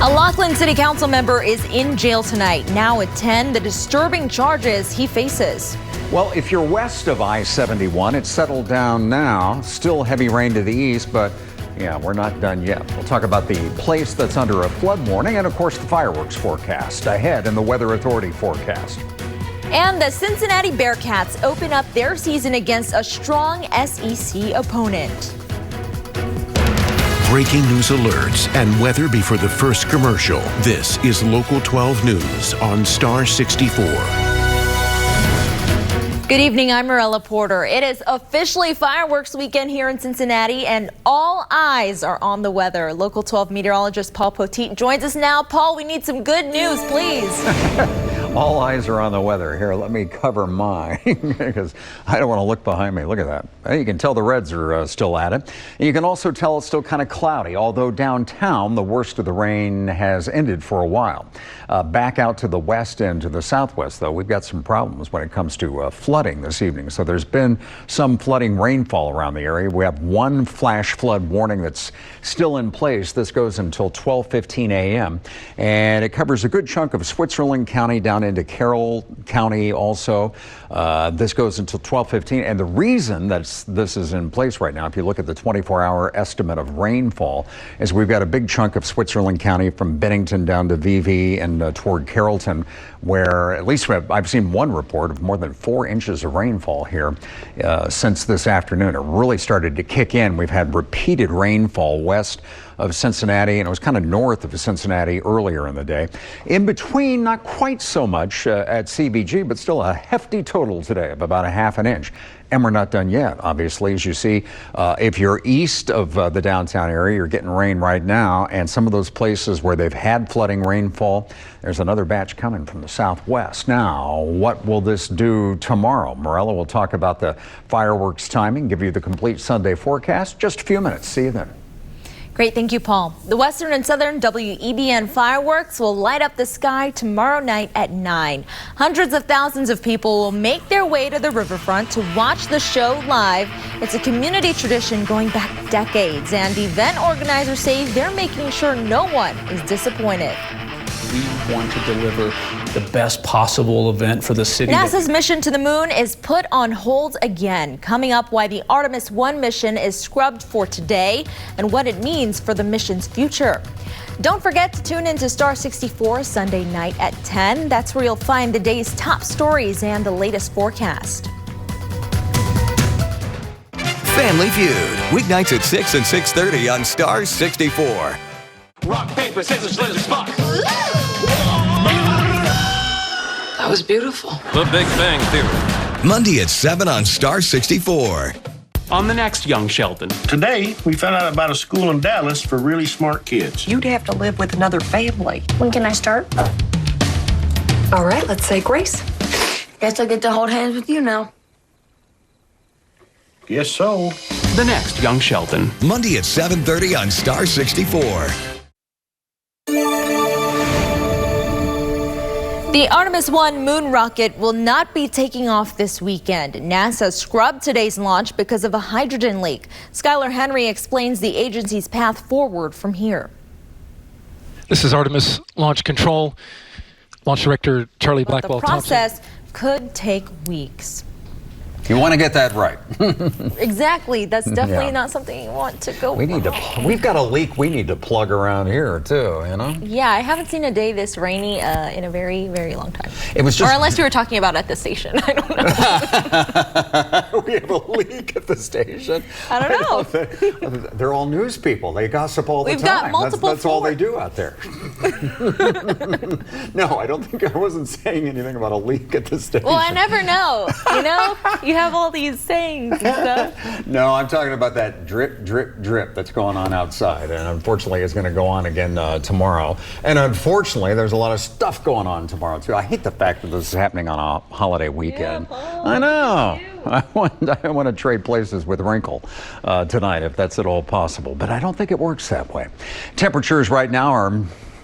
A Laughlin City Council member is in jail tonight. Now at 10, the disturbing charges he faces. Well, if you're west of I-71, it's settled down now. Still heavy rain to the east, but yeah, we're not done yet. We'll talk about the place that's under a flood warning and, of course, the fireworks forecast ahead in the Weather Authority forecast. And the Cincinnati Bearcats open up their season against a strong SEC opponent. Breaking news alerts and weather before the first commercial. This is Local 12 News on Star 64. Good evening, I'm Morella Porter. It is officially fireworks weekend here in Cincinnati, and all eyes are on the weather. Local 12 meteorologist Paul Poteet joins us now. Paul, we need some good news, please. All eyes are on the weather. Here, let me cover mine because I don't want to look behind me. Look at that. You can tell the Reds are still at it. And you can also tell it's still kind of cloudy, although downtown the worst of the rain has ended for a while. Back out to the west and to the southwest, though, we've got some problems when it comes to flooding this evening. So there's been some flooding rainfall around the area. We have one flash flood warning that's still in place. This goes until 12:15 a.m. and it covers a good chunk of Switzerland County down into Carroll County also. This goes until 12:15, and the reason that this is in place right now, if you look at the 24-hour estimate of rainfall, is we've got a big chunk of Switzerland County from Bennington down to VV and toward Carrollton, where at least I've seen one report of more than 4 inches of rainfall here since this afternoon. It really started to kick in. We've had repeated rainfall west of Cincinnati, and it was kind of north of Cincinnati earlier in the day. In between, not quite so much at CBG, but still a hefty total today of about a ½ inch. And we're not done yet, obviously. As you see, if you're east of the downtown area, you're getting rain right now. And some of those places where they've had flooding rainfall, there's another batch coming from the southwest. Now, what will this do tomorrow? Morella will talk about the fireworks timing, give you the complete Sunday forecast. Just a few minutes. See you then. Great, thank you, Paul. The Western and Southern WEBN fireworks will light up the sky tomorrow night at 9. Hundreds of thousands of people will make their way to the riverfront to watch the show live. It's a community tradition going back decades, and event organizers say they're making sure no one is disappointed. We want to deliver the best possible event for the city. NASA's mission to the moon is put on hold again. Coming up, why the Artemis 1 mission is scrubbed for today and what it means for the mission's future. Don't forget to tune in to Star 64 Sunday night at 10. That's where you'll find the day's top stories and the latest forecast. Family Feud, weeknights at 6 and 6:30 on Star 64. Rock, paper, scissors, scissors, spot. That was beautiful. The Big Bang Theory. Monday at 7 on Star 64. On the next Young Sheldon. Today, we found out about a school in Dallas for really smart kids. You'd have to live with another family. When can I start? All right, let's say grace. Guess I get to hold hands with you now. Guess so. The next Young Sheldon. Monday at 7:30 on Star 64. The Artemis 1 moon rocket will not be taking off this weekend. NASA scrubbed today's launch because of a hydrogen leak. Skylar Henry explains the agency's path forward from here. This is Artemis Launch Control. Launch Director Charlie Blackwell Thompson. The process could take weeks. You want to get that right. Exactly. That's definitely not something you want to go. We've got a leak we need to plug around here too, you know? Yeah, I haven't seen a day this rainy in a very, very long time. It was just, or unless you were talking about at the station. I don't know. We have a leak at the station. I don't know. They're all news people. They gossip all the time. We've got multiple That's all they do out there. No, I don't think I wasn't saying anything about a leak at the station. Well, I never know. You know, you have all these sayings and stuff. No, I'm talking about that drip, drip, drip that's going on outside. And unfortunately, it's going to go on again tomorrow. And unfortunately, there's a lot of stuff going on tomorrow, too. I hate the fact that this is happening on a holiday weekend. Yeah, I know. I want to trade places with Wrinkle tonight, if that's at all possible. But I don't think it works that way. Temperatures right now are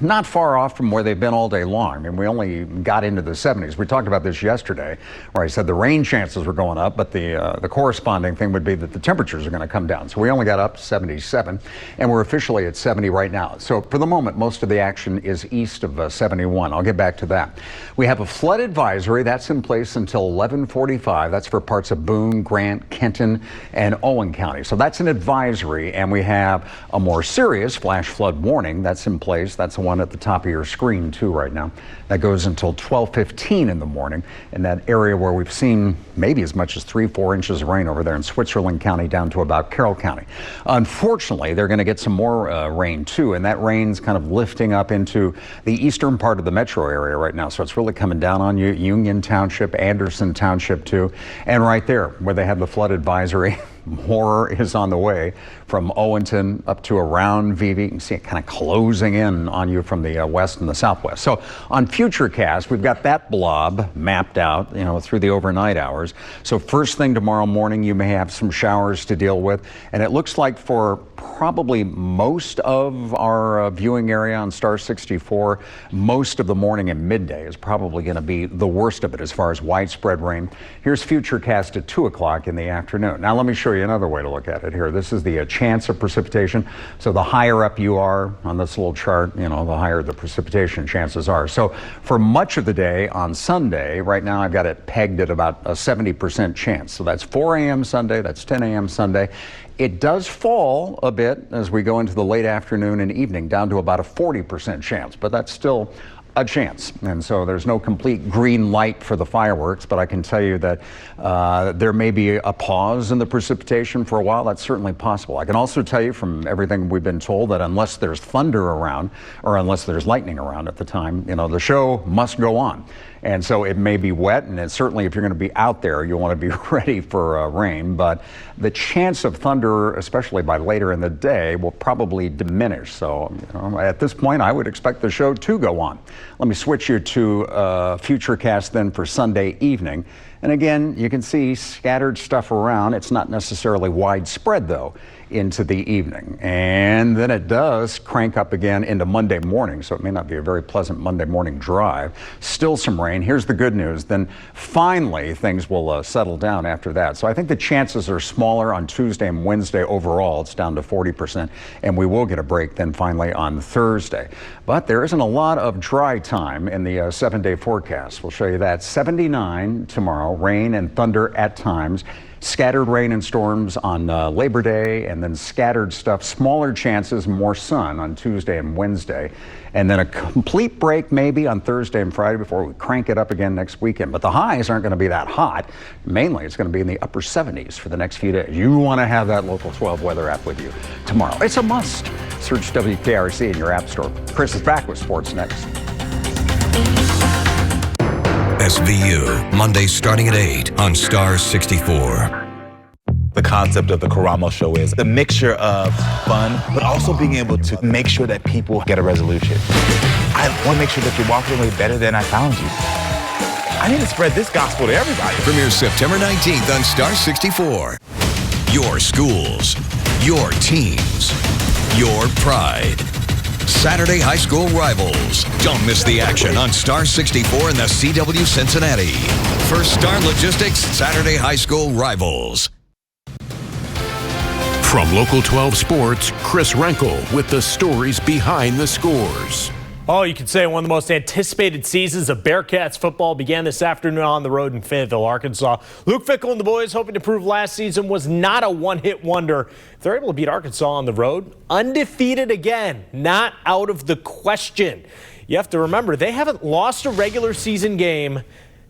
not far off from where they've been all day long. I mean, we only got into the 70s. We talked about this yesterday, where I said the rain chances were going up, but the corresponding thing would be that the temperatures are going to come down. So we only got up to 77, and we're officially at 70 right now. So for the moment, most of the action is east of 71. I'll get back to that. We have a flood advisory that's in place until 11:45. That's for parts of Boone, Grant, Kenton, and Owen County. So that's an advisory, and we have a more serious flash flood warning that's in place. That's the one at the top of your screen too right now. That goes until 12:15 in the morning in that area where we've seen maybe as much as 3-4 inches of rain over there in Switzerland County down to about Carroll County. Unfortunately, they're going to get some more rain too, and that rain's kind of lifting up into the eastern part of the metro area right now. So it's really coming down on you. Union Township, Anderson Township too, and right there where they have the flood advisory. More is on the way from Owenton up to around Vevey. You can see it kind of closing in on you from the west and the southwest. So on Futurecast, we've got that blob mapped out, you know, through the overnight hours. So first thing tomorrow morning, you may have some showers to deal with. And it looks like for probably most of our viewing area on Star 64, most of the morning and midday is probably going to be the worst of it as far as widespread rain. Here's Futurecast at 2 o'clock in the afternoon. Now let me show you another way to look at it here. This is the chance of precipitation. So the higher up you are on this little chart, you know, the higher the precipitation chances are. So for much of the day on Sunday, right now I've got it pegged at about a 70% chance. So that's 4 a.m. Sunday, that's 10 a.m. Sunday. It does fall a bit as we go into the late afternoon and evening, down to about a 40% chance, but that's still a chance. And so there's no complete green light for the fireworks, but I can tell you that there may be a pause in the precipitation for a while. That's certainly possible. I can also tell you from everything we've been told that unless there's thunder around or unless there's lightning around at the time, you know, the show must go on. And so it may be wet, and it's certainly if you're going to be out there, you'll want to be ready for rain. But the chance of thunder, especially by later in the day, will probably diminish. So you know, at this point, I would expect the show to go on. Let me switch you to Futurecast then for Sunday evening. And again, you can see scattered stuff around. It's not necessarily widespread, though, into the evening. And then it does crank up again into Monday morning, so it may not be a very pleasant Monday morning drive. Still some rain. Here's the good news. Then finally, things will settle down after that. So I think the chances are smaller on Tuesday and Wednesday overall. It's down to 40%, and we will get a break then finally on Thursday. But there isn't a lot of dry time in the 7-day forecast. We'll show you that. 79 tomorrow, rain and thunder at times. Scattered rain and storms on Labor Day, and then scattered stuff, smaller chances, more sun on Tuesday and Wednesday. And then a complete break maybe on Thursday and Friday before we crank it up again next weekend. But the highs aren't going to be that hot. Mainly, it's going to be in the upper 70s for the next few days. You want to have that Local 12 weather app with you tomorrow. It's a must. Search WKRC in your app store. Chris is back with sports next. SVU, Mondays starting at 8 on Star 64. The concept of the Karamo show is the mixture of fun, but also being able to make sure that people get a resolution. I want to make sure that you're walking away better than I found you. I need to spread this gospel to everybody. Premieres September 19th on Star 64. Your schools, your teams, your pride. Saturday High School Rivals. Don't miss the action on Star 64 and the CW Cincinnati. First Star Logistics, Saturday High School Rivals. From Local 12 Sports, Chris Renkel with the stories behind the scores. Oh, you could say one of the most anticipated seasons of Bearcats football began this afternoon on the road in Fayetteville, Arkansas. Luke Fickell and the boys hoping to prove last season was not a one-hit wonder. If they're able to beat Arkansas on the road, undefeated again, not out of the question. You have to remember, they haven't lost a regular season game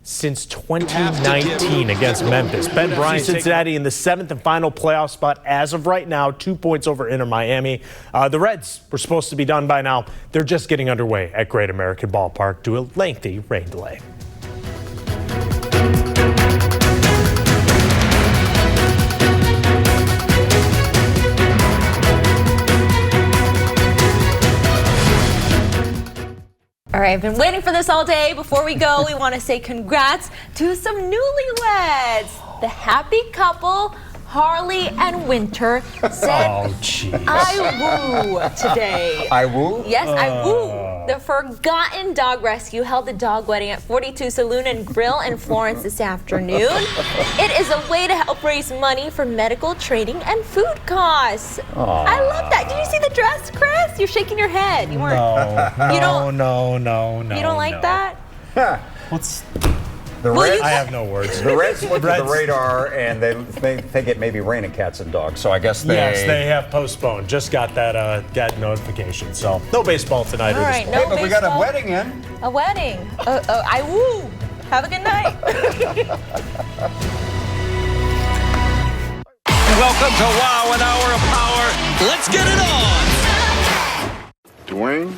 since 2019 against Memphis. Ben Bryant, Cincinnati in the 7th and final playoff spot as of right now, 2 points over Inter Miami. The Reds were supposed to be done by now. They're just getting underway at Great American Ballpark due to a lengthy rain delay. All right, I've been waiting for this all day. Before we go, we want to say congrats to some newlyweds. The happy couple, Harley and Winter, said, I woo today. I woo? Yes, I woo. The Forgotten Dog Rescue held a dog wedding at 42 Saloon and Grill in Florence this afternoon. It is a way to help raise money for medical, training, and food costs. I love that. Did you see the dress, Chris? You're shaking your head. You weren't. No. You don't like that? What's The Well, Reds, I have no words. The Reds looked at the radar and they think it may be raining cats and dogs. So I guess they. Yes, they have postponed. Just got that got notification. So no baseball tonight. All right, no Hey, but we got a baseball. wedding in. A wedding. I woo. Have a good night. Welcome to Wow, an hour of power. Let's get it on. Dwayne,